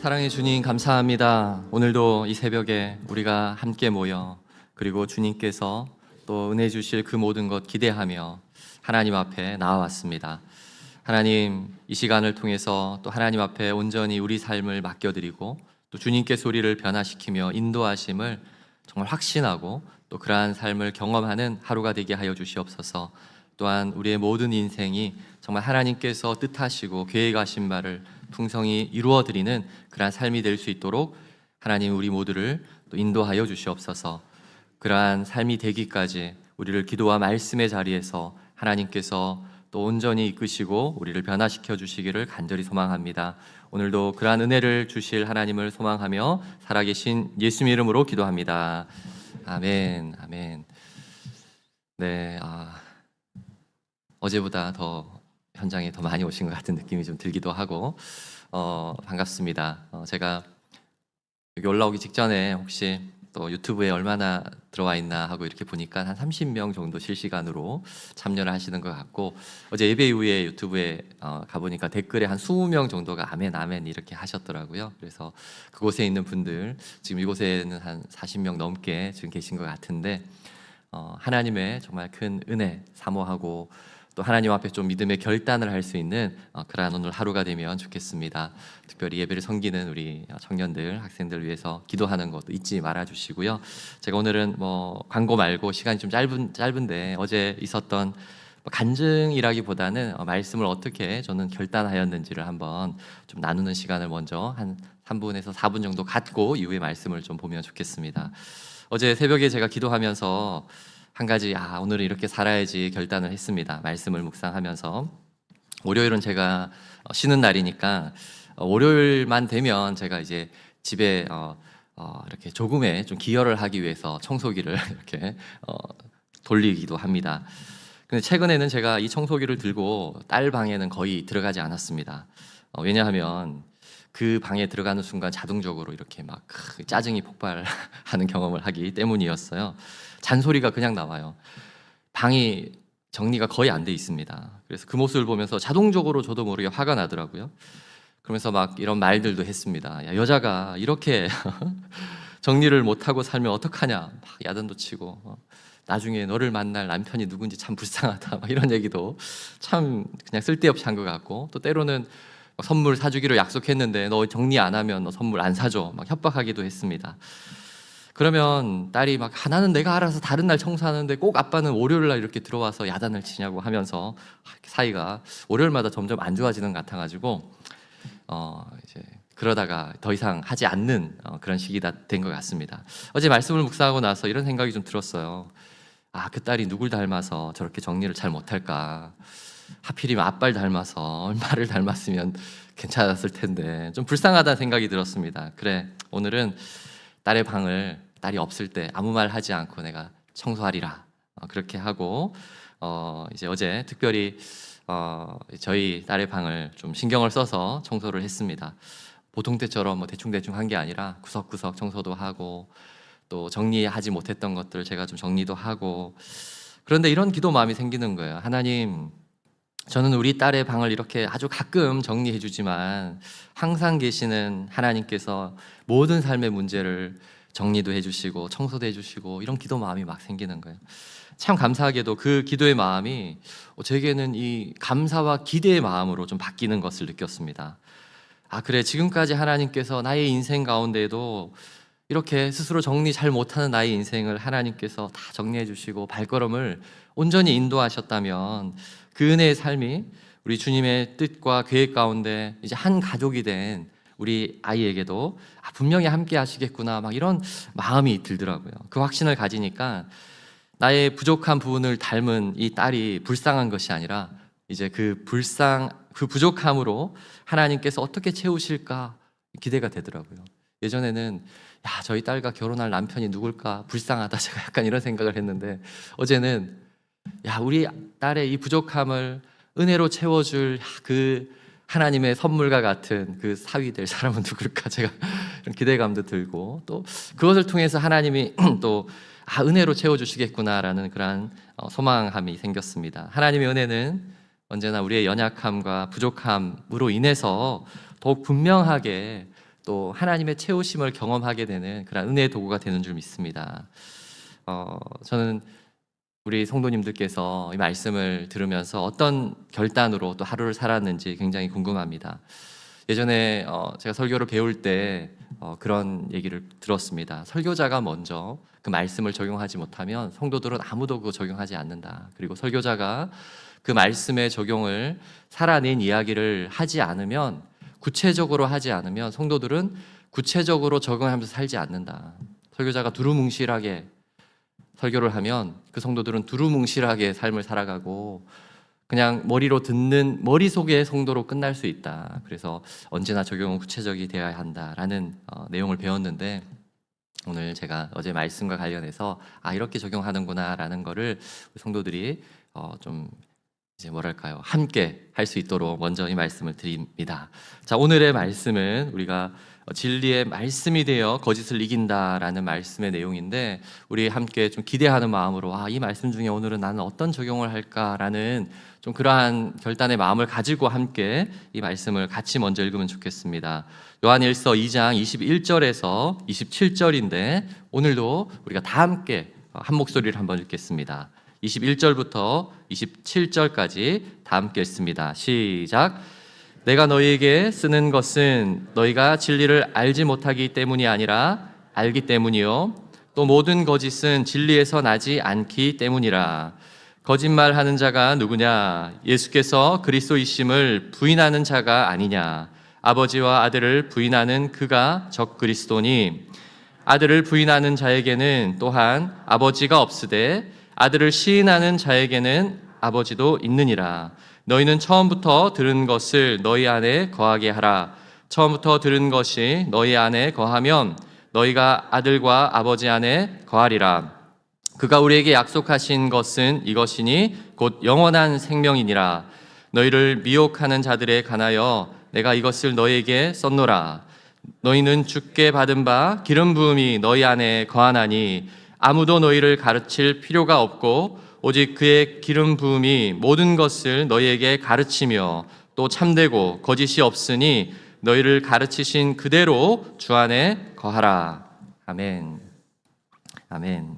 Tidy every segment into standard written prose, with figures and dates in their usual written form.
사랑의 주님 감사합니다. 오늘도 이 새벽에 우리가 함께 모여 그리고 주님께서 또 은혜 주실 그 모든 것 기대하며 하나님 앞에 나와왔습니다. 하나님, 이 시간을 통해서 또 하나님 앞에 온전히 우리 삶을 맡겨드리고 또 주님께서 우리를 변화시키며 인도하심을 정말 확신하고 또 그러한 삶을 경험하는 하루가 되게 하여 주시옵소서. 또한 우리의 모든 인생이 정말 하나님께서 뜻하시고 계획하신 바를 풍성히 이루어드리는 그러한 삶이 될 수 있도록 하나님 우리 모두를 또 인도하여 주시옵소서. 그러한 삶이 되기까지 우리를 기도와 말씀의 자리에서 하나님께서 또 온전히 이끄시고 우리를 변화시켜 주시기를 간절히 소망합니다. 오늘도 그러한 은혜를 주실 하나님을 소망하며 살아계신 예수님 이름으로 기도합니다. 아멘, 아멘. 네, 어제보다 더 현장에 더 많이 오신 것 같은 느낌이 좀 들기도 하고 반갑습니다. 제가 여기 올라오기 직전에 혹시 또 유튜브에 얼마나 들어와 있나 하고 이렇게 보니까 한 30명 정도 실시간으로 참여를 하시는 것 같고, 어제 예배 이후에 유튜브에 가보니까 댓글에 한 20명 정도가 아멘 아멘 이렇게 하셨더라고요. 그래서 그곳에 있는 분들, 지금 이곳에는 한 40명 넘게 지금 계신 것 같은데 하나님의 정말 큰 은혜 사모하고 또 하나님 앞에 좀 믿음의 결단을 할 수 있는 그러한 오늘 하루가 되면 좋겠습니다. 특별히 예배를 섬기는 우리 청년들, 학생들 위해서 기도하는 것도 잊지 말아 주시고요. 제가 오늘은 광고 말고 시간이 좀 짧은데 어제 있었던 간증이라기보다는 말씀을 어떻게 저는 결단하였는지를 한번 좀 나누는 시간을 먼저 한 3분에서 4분 정도 갖고 이후에 말씀을 좀 보면 좋겠습니다. 어제 새벽에 제가 기도하면서 한 가지 오늘은 이렇게 살아야지 결단을 했습니다. 말씀을 묵상하면서 월요일은 제가 쉬는 날이니까 월요일만 되면 제가 이제 집에 이렇게 조금의 좀 기여를 하기 위해서 청소기를 이렇게 돌리기도 합니다. 근데 최근에는 제가 이 청소기를 들고 딸 방에는 거의 들어가지 않았습니다. 왜냐하면 그 방에 들어가는 순간 자동적으로 이렇게 막 짜증이 폭발하는 경험을 하기 때문이었어요. 잔소리가 그냥 나와요. 방이 정리가 거의 안 돼 있습니다. 그래서 그 모습을 보면서 자동적으로 저도 모르게 화가 나더라고요. 그러면서 막 이런 말들도 했습니다. 야, 여자가 이렇게 정리를 못하고 살면 어떡하냐, 막 야단도 치고 나중에 너를 만날 남편이 누군지 참 불쌍하다, 막 이런 얘기도 참 그냥 쓸데없이 한 것 같고, 또 때로는 선물 사주기로 약속했는데 너 정리 안 하면 너 선물 안 사줘, 막 협박하기도 했습니다. 그러면 딸이 막 나는 내가 알아서 다른 날 청소하는데 꼭 아빠는 월요일 날 이렇게 들어와서 야단을 치냐고 하면서 사이가 월요일마다 점점 안 좋아지는 것 같아가지고 이제 그러다가 더 이상 하지 않는 그런 시기가 된 것 같습니다. 어제 말씀을 묵상하고 나서 이런 생각이 좀 들었어요. 그 딸이 누굴 닮아서 저렇게 정리를 잘 못할까? 하필이면 아빠를 닮아서 얼마를 닮았으면 괜찮았을 텐데 좀 불쌍하다는 생각이 들었습니다. 그래, 오늘은 딸의 방을 딸이 없을 때 아무 말 하지 않고 내가 청소하리라, 그렇게 하고 이제 어제 특별히 저희 딸의 방을 좀 신경을 써서 청소를 했습니다. 보통 때처럼 대충대충 한 게 아니라 구석구석 청소도 하고 또 정리하지 못했던 것들 제가 좀 정리도 하고, 그런데 이런 기도 마음이 생기는 거예요. 하나님, 저는 우리 딸의 방을 이렇게 아주 가끔 정리해 주지만 항상 계시는 하나님께서 모든 삶의 문제를 정리도 해주시고 청소도 해주시고, 이런 기도 마음이 막 생기는 거예요. 참 감사하게도 그 기도의 마음이 제게는 이 감사와 기대의 마음으로 좀 바뀌는 것을 느꼈습니다. 그래, 지금까지 하나님께서 나의 인생 가운데에도 이렇게 스스로 정리 잘 못하는 나의 인생을 하나님께서 다 정리해 주시고 발걸음을 온전히 인도하셨다면 그 은혜의 삶이 우리 주님의 뜻과 계획 가운데 이제 한 가족이 된 우리 아이에게도 분명히 함께 하시겠구나, 막 이런 마음이 들더라고요. 그 확신을 가지니까 나의 부족한 부분을 닮은 이 딸이 불쌍한 것이 아니라 이제 그 부족함으로 하나님께서 어떻게 채우실까 기대가 되더라고요. 예전에는 저희 딸과 결혼할 남편이 누굴까 불쌍하다, 제가 약간 이런 생각을 했는데 어제는 우리 딸의 이 부족함을 은혜로 채워줄 그 하나님의 선물과 같은 그 사위 될 사람은 누굴까, 제가 이런 기대감도 들고, 또 그것을 통해서 하나님이 또 은혜로 채워주시겠구나라는 그런 소망함이 생겼습니다. 하나님의 은혜는 언제나 우리의 연약함과 부족함으로 인해서 더욱 분명하게 또 하나님의 채우심을 경험하게 되는 그런 은혜의 도구가 되는 줄 믿습니다. 저는 우리 성도님들께서 이 말씀을 들으면서 어떤 결단으로 또 하루를 살았는지 굉장히 궁금합니다. 예전에 제가 설교를 배울 때 그런 얘기를 들었습니다. 설교자가 먼저 그 말씀을 적용하지 못하면 성도들은 아무도 그거 적용하지 않는다. 그리고 설교자가 그 말씀의 적용을 살아낸 이야기를 하지 않으면, 구체적으로 하지 않으면 성도들은 구체적으로 적용하면서 살지 않는다. 설교자가 두루뭉실하게 설교를 하면 그 성도들은 두루뭉실하게 삶을 살아가고 그냥 머리로 듣는 머릿속의 성도로 끝날 수 있다. 그래서 언제나 적용은 구체적이 되어야 한다라는 내용을 배웠는데, 오늘 제가 어제 말씀과 관련해서 이렇게 적용하는구나라는 거를 성도들이 좀 이제 뭐랄까요, 함께 할 수 있도록 먼저 이 말씀을 드립니다. 자, 오늘의 말씀은 우리가 진리의 말씀이 되어 거짓을 이긴다라는 말씀의 내용인데, 우리 함께 좀 기대하는 마음으로 이 말씀 중에 오늘은 나는 어떤 적용을 할까라는 좀 그러한 결단의 마음을 가지고 함께 이 말씀을 같이 먼저 읽으면 좋겠습니다. 요한일서 2장 21절에서 27절인데 오늘도 우리가 다 함께 한 목소리를 한번 읽겠습니다. 21절부터 27절까지 다 함께 읽습니다. 시작. 내가 너희에게 쓰는 것은 너희가 진리를 알지 못하기 때문이 아니라 알기 때문이요, 또 모든 거짓은 진리에서 나지 않기 때문이라. 거짓말하는 자가 누구냐? 예수께서 그리스도이심을 부인하는 자가 아니냐? 아버지와 아들을 부인하는 그가 적 그리스도니, 아들을 부인하는 자에게는 또한 아버지가 없으되 아들을 시인하는 자에게는 아버지도 있느니라. 너희는 처음부터 들은 것을 너희 안에 거하게 하라. 처음부터 들은 것이 너희 안에 거하면 너희가 아들과 아버지 안에 거하리라. 그가 우리에게 약속하신 것은 이것이니 곧 영원한 생명이니라. 너희를 미혹하는 자들에 관하여 내가 이것을 너희에게 썼노라. 너희는 주께 받은 바 기름 부음이 너희 안에 거하나니 아무도 너희를 가르칠 필요가 없고 오직 그의 기름 부음이 모든 것을 너희에게 가르치며 또 참되고 거짓이 없으니 너희를 가르치신 그대로 주 안에 거하라. 아멘. 아멘.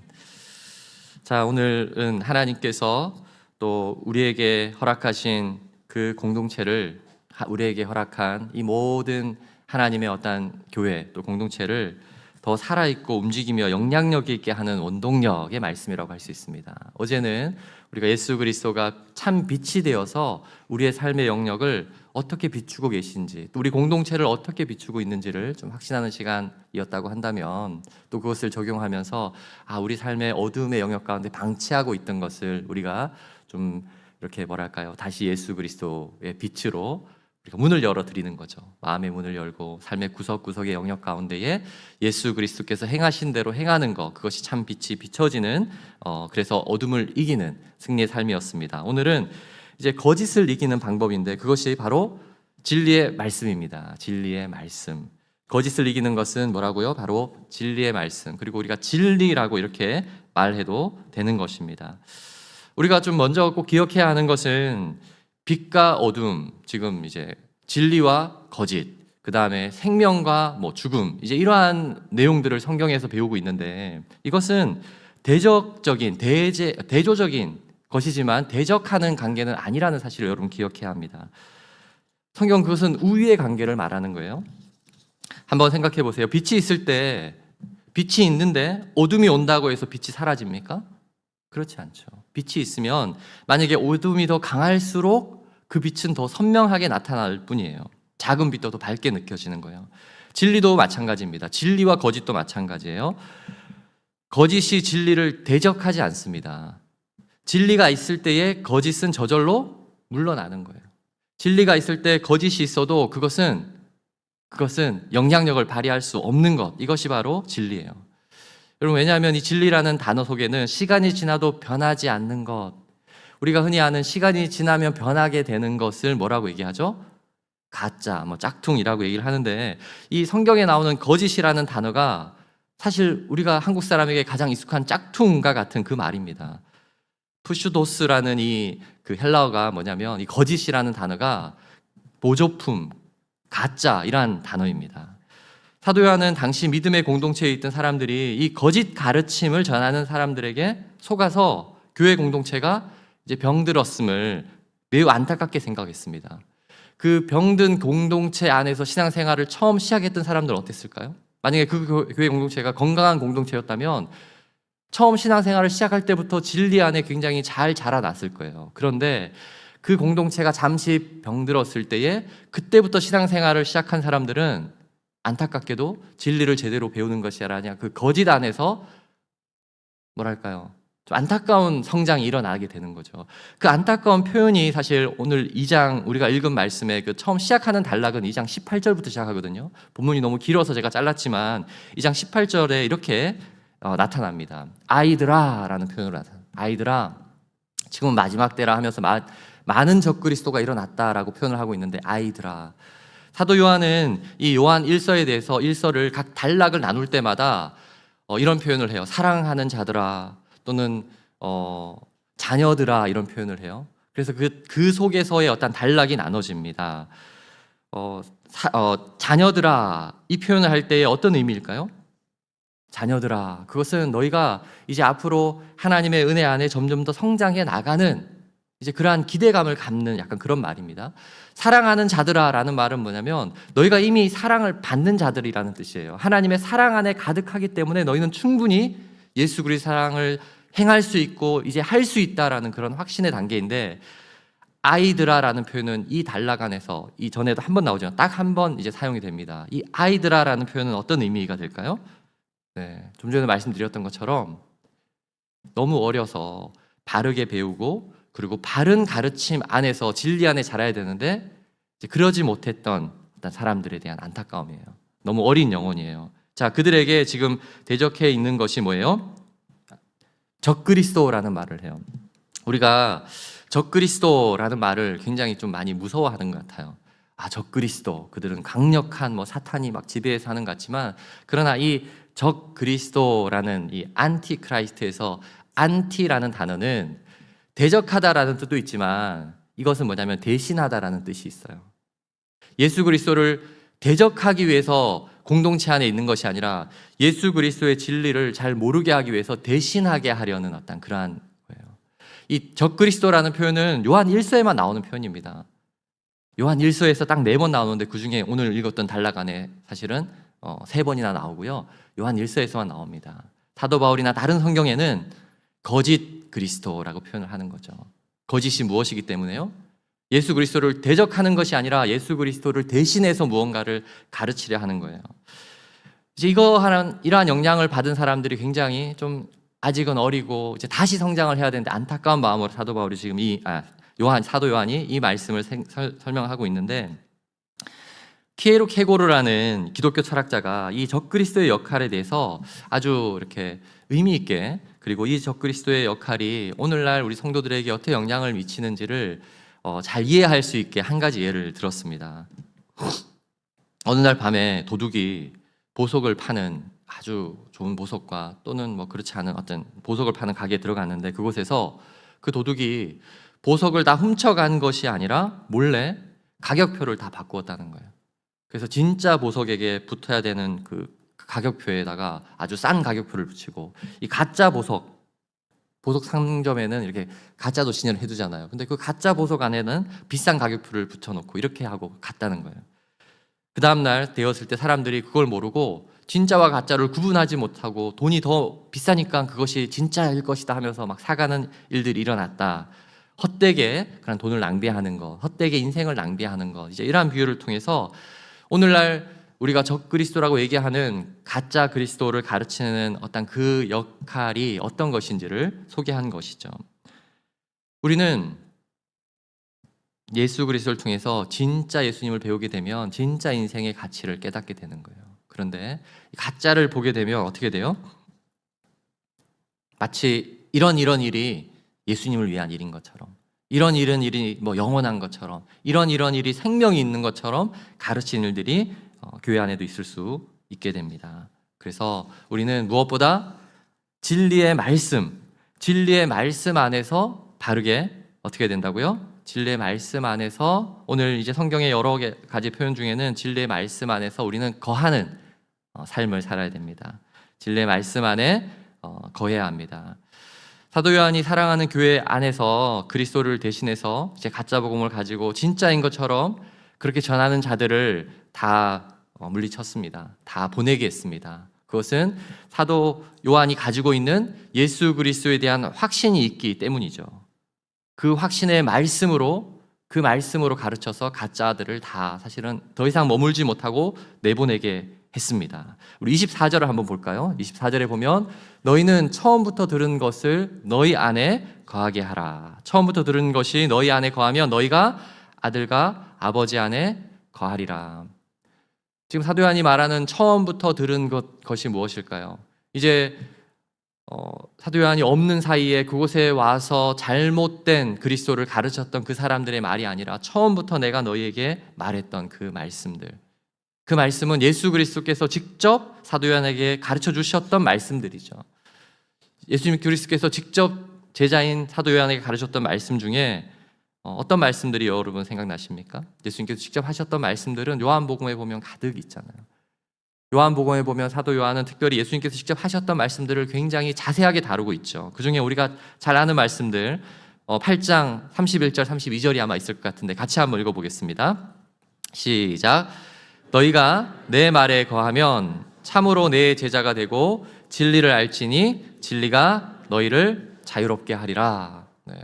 자, 오늘은 하나님께서 또 우리에게 허락하신 그 공동체를, 우리에게 허락한 이 모든 하나님의 어떤 교회 또 공동체를 더 살아있고 움직이며 영향력 있게 하는 원동력의 말씀이라고 할 수 있습니다. 어제는 우리가 예수 그리스도가 참 빛이 되어서 우리의 삶의 영역을 어떻게 비추고 계신지, 또 우리 공동체를 어떻게 비추고 있는지를 좀 확신하는 시간이었다고 한다면, 또 그것을 적용하면서 우리 삶의 어두움의 영역 가운데 방치하고 있던 것을 우리가 좀 이렇게 뭐랄까요, 다시 예수 그리스도의 빛으로 우리가 문을 열어드리는 거죠. 마음의 문을 열고 삶의 구석구석의 영역 가운데에 예수 그리스도께서 행하신 대로 행하는 것, 그것이 참 빛이 비춰지는 그래서 어둠을 이기는 승리의 삶이었습니다. 오늘은 이제 거짓을 이기는 방법인데 그것이 바로 진리의 말씀입니다. 진리의 말씀. 거짓을 이기는 것은 뭐라고요? 바로 진리의 말씀. 그리고 우리가 진리라고 이렇게 말해도 되는 것입니다. 우리가 좀 먼저 꼭 기억해야 하는 것은 빛과 어둠, 지금 이제 진리와 거짓, 그 다음에 생명과 죽음, 이제 이러한 내용들을 성경에서 배우고 있는데, 이것은 대조적인 것이지만 대적하는 관계는 아니라는 사실을 여러분 기억해야 합니다. 성경 그것은 우위의 관계를 말하는 거예요. 한번 생각해 보세요. 빛이 있을 때, 빛이 있는데 어둠이 온다고 해서 빛이 사라집니까? 그렇지 않죠. 빛이 있으면 만약에 어둠이 더 강할수록 그 빛은 더 선명하게 나타날 뿐이에요. 작은 빛도 더 밝게 느껴지는 거예요. 진리도 마찬가지입니다. 진리와 거짓도 마찬가지예요. 거짓이 진리를 대적하지 않습니다. 진리가 있을 때에 거짓은 저절로 물러나는 거예요. 진리가 있을 때 거짓이 있어도 그것은 영향력을 발휘할 수 없는 것, 이것이 바로 진리예요. 여러분, 왜냐하면 이 진리라는 단어 속에는 시간이 지나도 변하지 않는 것, 우리가 흔히 아는 시간이 지나면 변하게 되는 것을 뭐라고 얘기하죠? 가짜, 짝퉁이라고 얘기를 하는데, 이 성경에 나오는 거짓이라는 단어가 사실 우리가 한국 사람에게 가장 익숙한 짝퉁과 같은 그 말입니다. 푸슈도스라는 그 헬라어가 뭐냐면, 이 거짓이라는 단어가 보조품, 가짜 이란 단어입니다. 사도 요한은 당시 믿음의 공동체에 있던 사람들이 이 거짓 가르침을 전하는 사람들에게 속아서 교회 공동체가 이제 병들었음을 매우 안타깝게 생각했습니다. 그 병든 공동체 안에서 신앙생활을 처음 시작했던 사람들은 어땠을까요? 만약에 그 교회 공동체가 건강한 공동체였다면 처음 신앙생활을 시작할 때부터 진리 안에 굉장히 잘 자라났을 거예요. 그런데 그 공동체가 잠시 병들었을 때에 그때부터 신앙생활을 시작한 사람들은 안타깝게도 진리를 제대로 배우는 것이 아니라 그 거짓 안에서 뭐랄까요? 좀 안타까운 성장이 일어나게 되는 거죠. 그 안타까운 표현이 사실 오늘 2장 우리가 읽은 말씀의 그 처음 시작하는 단락은 2장 18절부터 시작하거든요. 본문이 너무 길어서 제가 잘랐지만 2장 18절에 이렇게 나타납니다. 아이들아 라는 표현으로 나타납니다. 아이들아, 지금은 마지막 때라 하면서 많은 적그리스도가 일어났다라고 표현을 하고 있는데 아이들아. 사도 요한은 이 요한 1서에 대해서 1서를 각 단락을 나눌 때마다 이런 표현을 해요. 사랑하는 자들아 또는 자녀들아 이런 표현을 해요. 그래서 그 속에서의 어떤 단락이 나눠집니다. 자녀들아 이 표현을 할 때 어떤 의미일까요? 자녀들아, 그것은 너희가 이제 앞으로 하나님의 은혜 안에 점점 더 성장해 나가는 이제 그러한 기대감을 갖는 약간 그런 말입니다. 사랑하는 자들아라는 말은 뭐냐면 너희가 이미 사랑을 받는 자들이라는 뜻이에요. 하나님의 사랑 안에 가득하기 때문에 너희는 충분히 예수 그리스도의 사랑을 행할 수 있고 이제 할 수 있다라는 그런 확신의 단계인데, 아이들아라는 표현은 이 단락 안에서 이 전에도 한 번 나오지만 딱 한 번 이제 사용이 됩니다. 이 아이들아라는 표현은 어떤 의미가 될까요? 네, 좀 전에 말씀드렸던 것처럼 너무 어려서 바르게 배우고 그리고 바른 가르침 안에서 진리 안에 자라야 되는데 이제 그러지 못했던 어떤 사람들에 대한 안타까움이에요. 너무 어린 영혼이에요. 자, 그들에게 지금 대적해 있는 것이 뭐예요? 적그리스도라는 말을 해요. 우리가 적그리스도라는 말을 굉장히 좀 많이 무서워하는 것 같아요. 아, 적그리스도, 그들은 강력한 사탄이 막 지배해서 하는 것 같지만, 그러나 이 적그리스도라는 이 안티크라이스트에서 안티라는 단어는 대적하다라는 뜻도 있지만 이것은 뭐냐면 대신하다라는 뜻이 있어요. 예수 그리스도를 대적하기 위해서 공동체 안에 있는 것이 아니라 예수 그리스도의 진리를 잘 모르게 하기 위해서 대신하게 하려는 어떤 그러한 거예요. 이 적그리스도라는 표현은 요한 1서에만 나오는 표현입니다. 요한 1서에서 딱 4번 나오는데 그중에 오늘 읽었던 단락 안에 사실은 3번이나 나오고요. 요한 1서에서만 나옵니다. 사도 바울이나 다른 성경에는 거짓 그리스도라고 표현을 하는 거죠. 거짓이 무엇이기 때문에요? 예수 그리스도를 대적하는 것이 아니라 예수 그리스도를 대신해서 무언가를 가르치려 하는 거예요. 이제 이러한 영향을 받은 사람들이 굉장히 좀 아직은 어리고 이제 다시 성장을 해야 되는데 안타까운 마음으로 사도 바울이 지금 사도 요한이 이 말씀을 설명하고 있는데, 키에로 케고르라는 기독교 철학자가 이 적그리스도의 역할에 대해서 아주 이렇게 의미 있게, 그리고 이 적그리스도의 역할이 오늘날 우리 성도들에게 어떻게 영향을 미치는지를 잘 이해할 수 있게 한 가지 예를 들었습니다. 어느 날 밤에 도둑이 보석을 파는 아주 좋은 보석과 또는 그렇지 않은 어떤 보석을 파는 가게에 들어갔는데, 그곳에서 그 도둑이 보석을 다 훔쳐간 것이 아니라 몰래 가격표를 다 바꾸었다는 거예요. 그래서 진짜 보석에게 붙어야 되는 그 가격표에다가 아주 싼 가격표를 붙이고, 이 가짜 보석 상점에는 이렇게 가짜도 진열을 해두잖아요. 근데 그 가짜 보석 안에는 비싼 가격표를 붙여놓고 이렇게 하고 갔다는 거예요. 그 다음날 되었을 때 사람들이 그걸 모르고 진짜와 가짜를 구분하지 못하고 돈이 더 비싸니까 그것이 진짜일 것이다 하면서 막 사가는 일들이 일어났다. 헛되게 그런 돈을 낭비하는 것, 헛되게 인생을 낭비하는 것, 이제 이러한 비유를 통해서 오늘날 우리가 적그리스도라고 얘기하는 가짜 그리스도를 가르치는 어떤 그 역할이 어떤 것인지를 소개한 것이죠. 우리는 예수 그리스도를 통해서 진짜 예수님을 배우게 되면 진짜 인생의 가치를 깨닫게 되는 거예요. 그런데 가짜를 보게 되면 어떻게 돼요? 마치 이런 일이 예수님을 위한 일인 것처럼, 이런 일이 영원한 것처럼, 이런 일이 생명이 있는 것처럼 가르치는 일들이 교회 안에도 있을 수 있게 됩니다. 그래서 우리는 무엇보다 진리의 말씀 안에서 바르게 어떻게 된다고요? 진리의 말씀 안에서, 오늘 이제 성경의 여러 가지 표현 중에는 진리의 말씀 안에서 우리는 거하는 삶을 살아야 됩니다. 진리의 말씀 안에 거해야 합니다. 사도 요한이 사랑하는 교회 안에서 그리스도를 대신해서 이제 가짜 복음을 가지고 진짜인 것처럼 그렇게 전하는 자들을 다 물리쳤습니다. 다 보내게 했습니다. 그것은 사도 요한이 가지고 있는 예수 그리스도에 대한 확신이 있기 때문이죠. 그 확신의 말씀으로, 그 말씀으로 가르쳐서 가짜들을 다 사실은 더 이상 머물지 못하고 내보내게 했습니다. 우리 24절을 한번 볼까요? 24절에 보면 너희는 처음부터 들은 것을 너희 안에 거하게 하라. 처음부터 들은 것이 너희 안에 거하면 너희가 아들과 아버지 안에 거하리라. 지금 사도 요한이 말하는 처음부터 들은 것이 무엇일까요? 이제 사도 요한이 없는 사이에 그곳에 와서 잘못된 그리스도를 가르쳤던 그 사람들의 말이 아니라 처음부터 내가 너희에게 말했던 그 말씀들, 그 말씀은 예수 그리스도께서 직접 사도 요한에게 가르쳐 주셨던 말씀들이죠. 예수님 그리스도께서 직접 제자인 사도 요한에게 가르쳤던 말씀 중에 어떤 말씀들이 여러분 생각나십니까? 예수님께서 직접 하셨던 말씀들은 요한복음에 보면 가득 있잖아요. 요한복음에 보면 사도 요한은 특별히 예수님께서 직접 하셨던 말씀들을 굉장히 자세하게 다루고 있죠. 그중에 우리가 잘 아는 말씀들 8장 31절 32절이 아마 있을 것 같은데 같이 한번 읽어보겠습니다. 시작. 너희가 내 말에 거하면 참으로 내 제자가 되고 진리를 알지니 진리가 너희를 자유롭게 하리라. 네.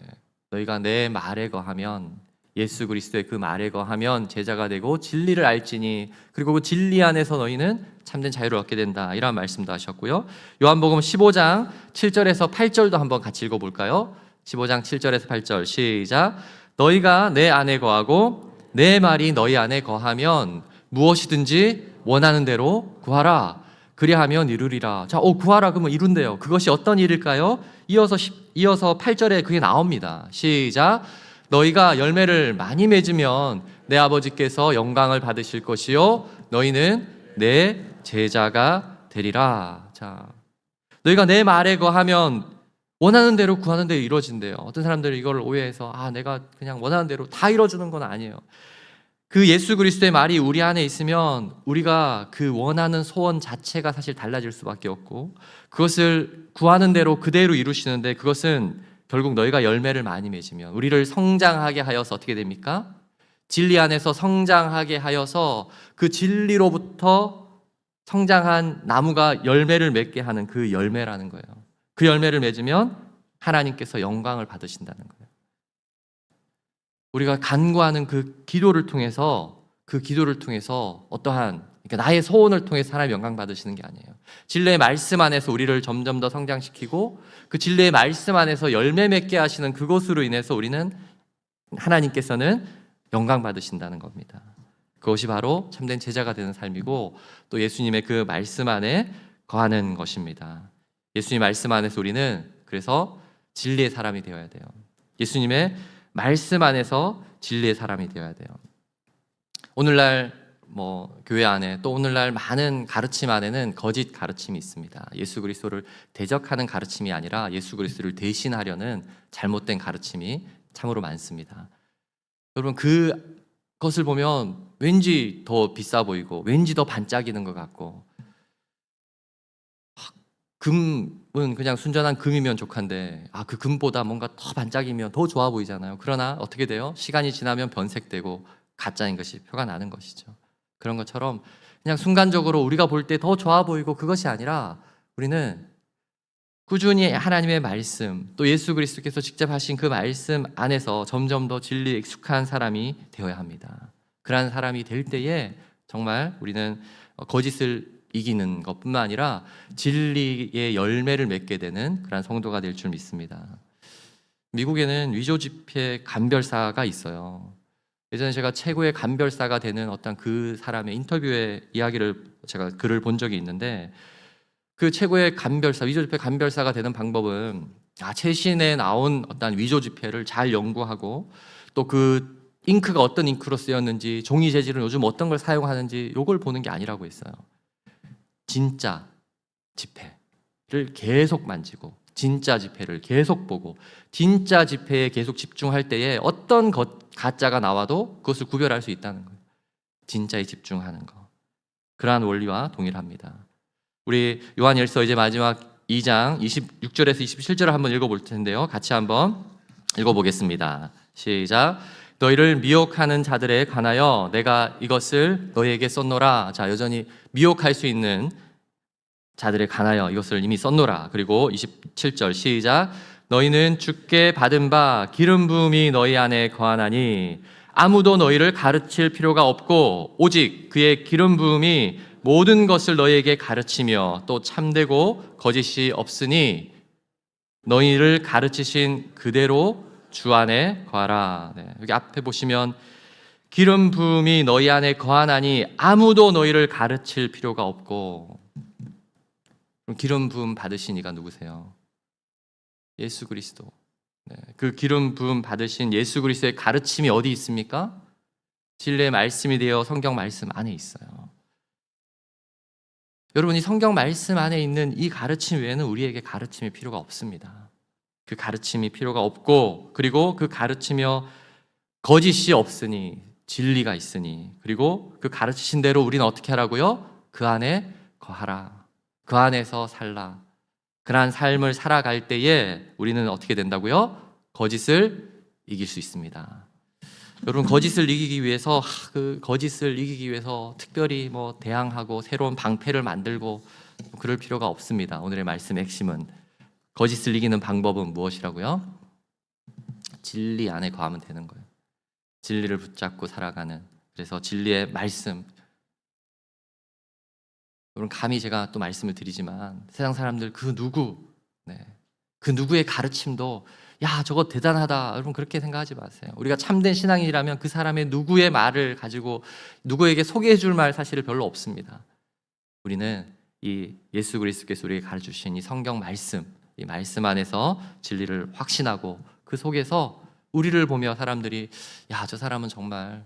너희가 내 말에 거하면, 예수 그리스도의 그 말에 거하면 제자가 되고 진리를 알지니, 그리고 그 진리 안에서 너희는 참된 자유를 얻게 된다. 이런 말씀도 하셨고요. 요한복음 15장 7절에서 8절도 한번 같이 읽어볼까요? 15장 7절에서 8절 시작. 너희가 내 안에 거하고 내 말이 너희 안에 거하면 무엇이든지 원하는 대로 구하라. 그리하면 이루리라. 자, 구하라 그러면 이룬대요. 그것이 어떤 일일까요? 이어서 8절에 그게 나옵니다. 시작. 너희가 열매를 많이 맺으면 내 아버지께서 영광을 받으실 것이요 너희는 내 제자가 되리라. 자, 너희가 내 말에 거하면 원하는 대로 구하는 대로 이루어진대요. 어떤 사람들이 이걸 오해해서 내가 그냥 원하는 대로 다 이루어주는 건 아니에요. 그 예수 그리스도의 말이 우리 안에 있으면 우리가 그 원하는 소원 자체가 사실 달라질 수밖에 없고, 그것을 구하는 대로 그대로 이루시는데, 그것은 결국 너희가 열매를 많이 맺으면 우리를 성장하게 하여서 어떻게 됩니까? 진리 안에서 성장하게 하여서 그 진리로부터 성장한 나무가 열매를 맺게 하는 그 열매라는 거예요. 그 열매를 맺으면 하나님께서 영광을 받으신다는 거예요. 우리가 간구하는 그 기도를 통해서 어떠한, 그러니까 나의 소원을 통해서 하나님 영광 받으시는 게 아니에요. 진리의 말씀 안에서 우리를 점점 더 성장시키고 그 진리의 말씀 안에서 열매 맺게 하시는 그것으로 인해서 우리는, 하나님께서는 영광 받으신다는 겁니다. 그것이 바로 참된 제자가 되는 삶이고, 또 예수님의 그 말씀 안에 거하는 것입니다. 예수님 말씀 안에서 우리는 그래서 진리의 사람이 되어야 돼요. 예수님의 말씀 안에서 진리의 사람이 되어야 돼요. 오늘날 교회 안에, 또 오늘날 많은 가르침 안에는 거짓 가르침이 있습니다. 예수 그리스도를 대적하는 가르침이 아니라 예수 그리스도를 대신하려는 잘못된 가르침이 참으로 많습니다. 여러분, 그것을 보면 왠지 더 비싸 보이고 왠지 더 반짝이는 것 같고, 금은 그냥 순전한 금이면 족한데 그 금보다 뭔가 더 반짝이면 더 좋아 보이잖아요. 그러나 어떻게 돼요? 시간이 지나면 변색되고 가짜인 것이 표가 나는 것이죠. 그런 것처럼 그냥 순간적으로 우리가 볼 때 더 좋아 보이고, 그것이 아니라 우리는 꾸준히 하나님의 말씀, 또 예수 그리스도께서 직접 하신 그 말씀 안에서 점점 더 진리에 익숙한 사람이 되어야 합니다. 그러한 사람이 될 때에 정말 우리는 거짓을 이기는 것뿐만 아니라 진리의 열매를 맺게 되는 그런 성도가 될 줄 믿습니다. 미국에는 위조 지폐 감별사가 있어요. 예전에 제가 최고의 감별사가 되는 어떤 그 사람의 인터뷰의 이야기를, 제가 글을 본 적이 있는데, 그 최고의 감별사, 위조 지폐 감별사가 되는 방법은 최신에 나온 어떤 위조 지폐를 잘 연구하고, 또 그 잉크가 어떤 잉크로 쓰였는지, 종이 재질은 요즘 어떤 걸 사용하는지 요걸 보는 게 아니라고 했어요. 진짜 지폐를 계속 만지고 진짜 지폐를 계속 보고 진짜 지폐에 계속 집중할 때에 어떤 가짜가 나와도 그것을 구별할 수 있다는 거예요. 진짜에 집중하는 거. 그러한 원리와 동일합니다. 우리 요한일서 이제 마지막 2장 26절에서 27절을 한번 읽어볼 텐데요. 같이 한번 읽어보겠습니다. 시작. 너희를 미혹하는 자들에 관하여 내가 이것을 너희에게 썼노라. 자, 여전히 미혹할 수 있는 자들에 관하여 이것을 이미 썼노라. 그리고 27절 시작. 너희는 주께 받은 바 기름 부음이 너희 안에 거하나니 아무도 너희를 가르칠 필요가 없고 오직 그의 기름 부음이 모든 것을 너희에게 가르치며 또 참되고 거짓이 없으니 너희를 가르치신 그대로 주 안에 거하라. 네, 여기 앞에 보시면 기름 부음이 너희 안에 거하나니 아무도 너희를 가르칠 필요가 없고. 그럼 기름 부음 받으신 이가 누구세요? 예수 그리스도. 네, 그 기름 부음 받으신 예수 그리스도의 가르침이 어디 있습니까? 진리의 말씀이 되어 성경 말씀 안에 있어요. 여러분, 이 성경 말씀 안에 있는 이 가르침 외에는 우리에게 가르침이 필요가 없습니다. 그 가르침이 필요가 없고, 그리고 그 가르치며 거짓이 없으니, 진리가 있으니, 그리고 그 가르치신 대로 우리는 어떻게 하라고요? 그 안에 거하라. 그 안에서 살라. 그러한 삶을 살아갈 때에 우리는 어떻게 된다고요? 거짓을 이길 수 있습니다. 여러분, 거짓을 이기기 위해서 특별히 대항하고 새로운 방패를 만들고 그럴 필요가 없습니다. 오늘의 말씀의 핵심은 거짓을 이기는 방법은 무엇이라고요? 진리 안에 거하면 되는 거예요. 진리를 붙잡고 살아가는. 그래서 진리의 말씀. 여러분, 감히 제가 또 말씀을 드리지만 세상 사람들 그 누구의 가르침도 야, 저거 대단하다. 여러분, 그렇게 생각하지 마세요. 우리가 참된 신앙이라면 그 사람의 누구의 말을 가지고 누구에게 소개해 줄 말 사실은 별로 없습니다. 우리는 이 예수 그리스도께서 우리에게 가르쳐 주신 이 성경 말씀, 이 말씀 안에서 진리를 확신하고 그 속에서 우리를 보며 사람들이 야, 저 사람은 정말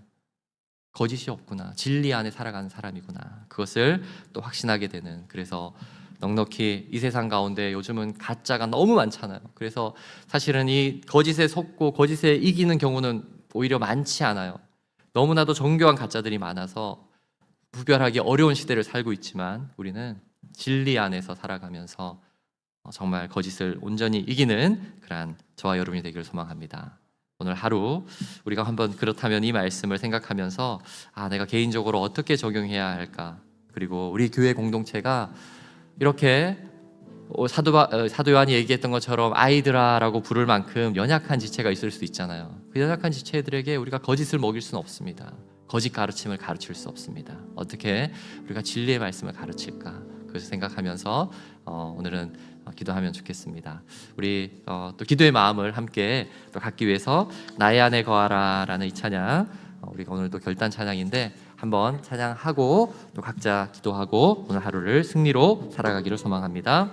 거짓이 없구나. 진리 안에 살아가는 사람이구나. 그것을 또 확신하게 되는. 그래서 넉넉히 이 세상 가운데 요즘은 가짜가 너무 많잖아요. 그래서 사실은 이 거짓에 속고 거짓에 이기는 경우는 오히려 많지 않아요. 너무나도 정교한 가짜들이 많아서 구별하기 어려운 시대를 살고 있지만 우리는 진리 안에서 살아가면서 정말 거짓을 온전히 이기는 그러한 저와 여러분이 되기를 소망합니다. 오늘 하루 우리가 한번 그렇다면 이 말씀을 생각하면서 내가 개인적으로 어떻게 적용해야 할까? 그리고 우리 교회 공동체가 이렇게 사도 요한이 얘기했던 것처럼 아이들아라고 부를 만큼 연약한 지체가 있을 수도 있잖아요. 그 연약한 지체들에게 우리가 거짓을 먹일 수는 없습니다. 거짓 가르침을 가르칠 수 없습니다. 어떻게 우리가 진리의 말씀을 가르칠까? 그것을 생각하면서 오늘은 기도하면 좋겠습니다. 우리 또 기도의 마음을 함께 또 갖기 위해서 나의 안에 거하라 라는 이 찬양, 우리가 오늘 또 결단 찬양인데 한번 찬양하고 또 각자 기도하고 오늘 하루를 승리로 살아가기를 소망합니다.